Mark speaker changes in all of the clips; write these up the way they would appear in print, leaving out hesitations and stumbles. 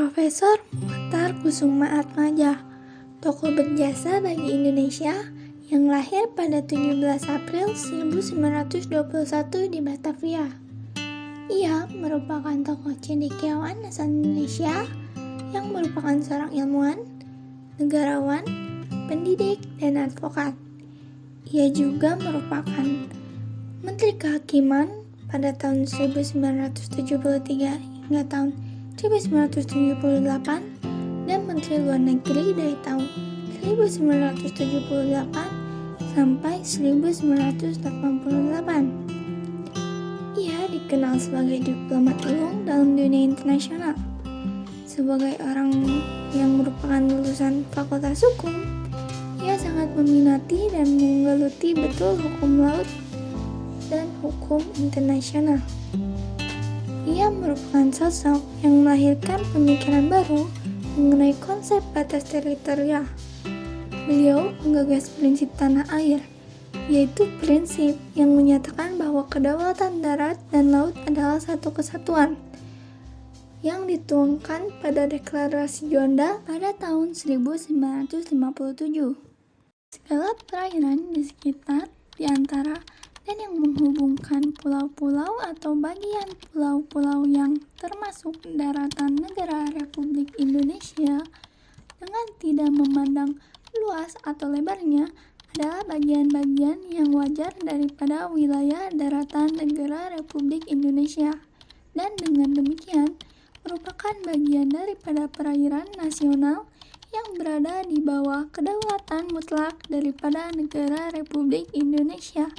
Speaker 1: Profesor Muhtar Kusumaatmadja, tokoh berjasa bagi Indonesia yang lahir pada 17 April 1921 di Batavia. Ia merupakan tokoh cendekiawan asal Indonesia yang merupakan seorang ilmuwan, negarawan, pendidik, dan advokat. Ia juga merupakan Menteri Kehakiman pada tahun 1973 hingga tahun 1978 dan Menteri Luar Negeri dari tahun 1978 sampai 1988. Ia dikenal sebagai diplomat ulung dalam dunia internasional. Sebagai orang yang merupakan lulusan Fakultas Hukum, ia sangat meminati dan menggeluti betul hukum laut dan hukum internasional. Ia merupakan sosok yang melahirkan pemikiran baru mengenai konsep batas teritorial. Beliau menggagas prinsip tanah air, yaitu prinsip yang menyatakan bahwa kedaulatan darat dan laut adalah satu kesatuan, yang dituangkan pada Deklarasi Juanda pada tahun 1957. Segala perairan di sekitar, di antara, dan yang menghubungkan pulau-pulau atau bagian pulau-pulau yang termasuk daratan negara Republik Indonesia dengan tidak memandang luas atau lebarnya adalah bagian-bagian yang wajar daripada wilayah daratan negara Republik Indonesia, dan dengan demikian merupakan bagian daripada perairan nasional yang berada di bawah kedaulatan mutlak daripada negara Republik Indonesia.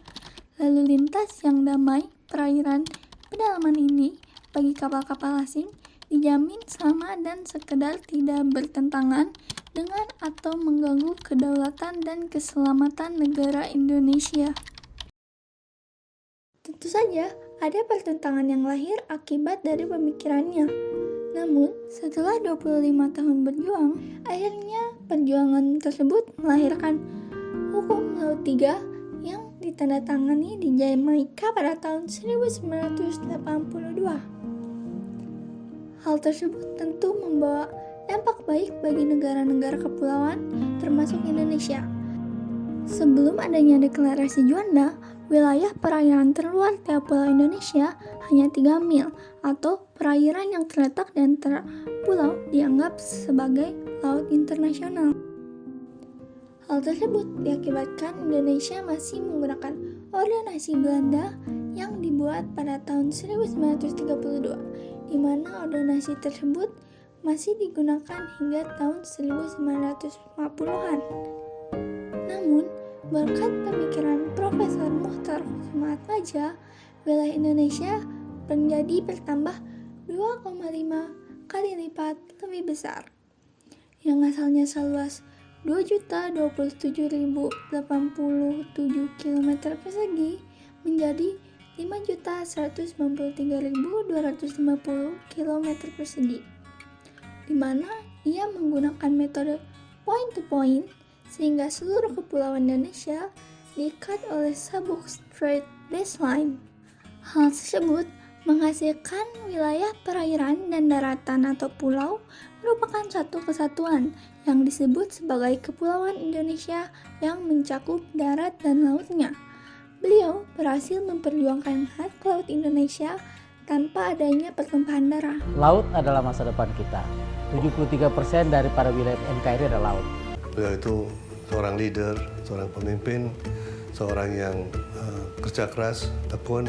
Speaker 1: Lalu lintas yang damai perairan pedalaman ini bagi kapal-kapal asing dijamin sama dan sekedar tidak bertentangan dengan atau mengganggu kedaulatan dan keselamatan negara Indonesia. Tentu saja ada pertentangan yang lahir akibat dari pemikirannya. Namun, setelah 25 tahun berjuang, akhirnya perjuangan tersebut melahirkan Hukum Laut 3 yang ditandatangani di Jamaika pada tahun 1982. Hal tersebut tentu membawa dampak baik bagi negara-negara kepulauan, termasuk Indonesia. Sebelum adanya Deklarasi Juanda, wilayah perairan terluar tiap pulau Indonesia hanya 3 mil, atau perairan yang terletak di antara pulau dianggap sebagai laut internasional. Hal tersebut diakibatkan Indonesia masih menggunakan ordonansi Belanda yang dibuat pada tahun 1932, di mana ordonansi tersebut masih digunakan hingga tahun 1950-an. Namun, berkat pemikiran Profesor Muhtar Kusumaatmadja, wilayah Indonesia menjadi bertambah 2,5 kali lipat lebih besar, yang asalnya seluas 2.027.087 km persegi menjadi 5.193.250 km persegi, di mana ia menggunakan metode point to point sehingga seluruh kepulauan Indonesia diikat oleh sabuk straight baseline. Hal tersebut menghasilkan wilayah perairan dan daratan atau pulau merupakan satu kesatuan yang disebut sebagai Kepulauan Indonesia yang mencakup darat dan lautnya. Beliau berhasil memperjuangkan hak laut Indonesia tanpa adanya pertumpahan darah.
Speaker 2: Laut adalah masa depan kita. 73% daripada wilayah NKRI adalah laut.
Speaker 3: Beliau itu seorang leader, seorang pemimpin, seorang yang kerja keras, tekun,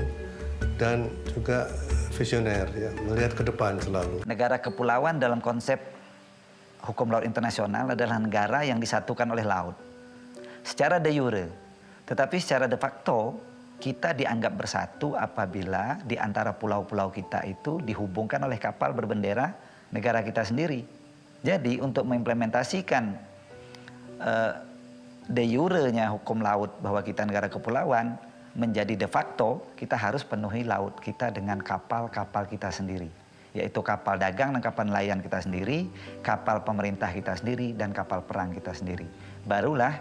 Speaker 3: dan juga visioner, ya, melihat ke depan selalu.
Speaker 4: Negara kepulauan dalam konsep hukum laut internasional adalah negara yang disatukan oleh laut secara de jure, tetapi secara de facto kita dianggap bersatu apabila di antara pulau-pulau kita itu dihubungkan oleh kapal berbendera negara kita sendiri. Jadi untuk mengimplementasikan de jure-nya hukum laut bahwa kita negara kepulauan menjadi de facto, kita harus penuhi laut kita dengan kapal-kapal kita sendiri, yaitu kapal dagang dan kapal nelayan kita sendiri, kapal pemerintah kita sendiri, dan kapal perang kita sendiri. Barulah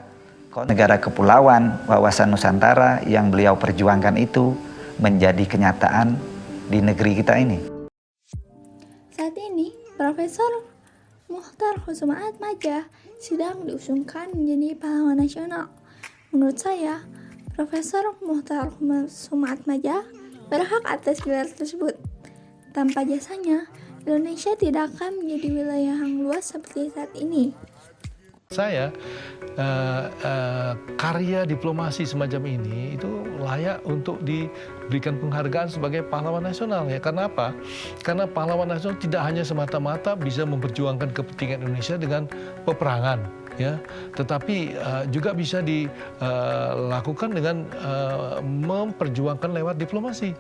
Speaker 4: negara kepulauan wawasan Nusantara yang beliau perjuangkan itu menjadi kenyataan di negeri kita ini.
Speaker 1: Saat ini, Profesor Muchtar Khushuma Atmaja sedang diusungkan menjadi pahlawan nasional. Menurut saya, Profesor Muchtar Khushuma Atmaja berhak atas gelar tersebut. Tanpa jasanya, Indonesia tidak akan menjadi wilayah yang luas seperti saat ini.
Speaker 5: Saya karya diplomasi semacam ini itu layak untuk diberikan penghargaan sebagai pahlawan nasional ya. Karena apa? Karena pahlawan nasional tidak hanya semata-mata bisa memperjuangkan kepentingan Indonesia dengan peperangan ya, tetapi juga bisa dilakukan dengan memperjuangkan lewat diplomasi.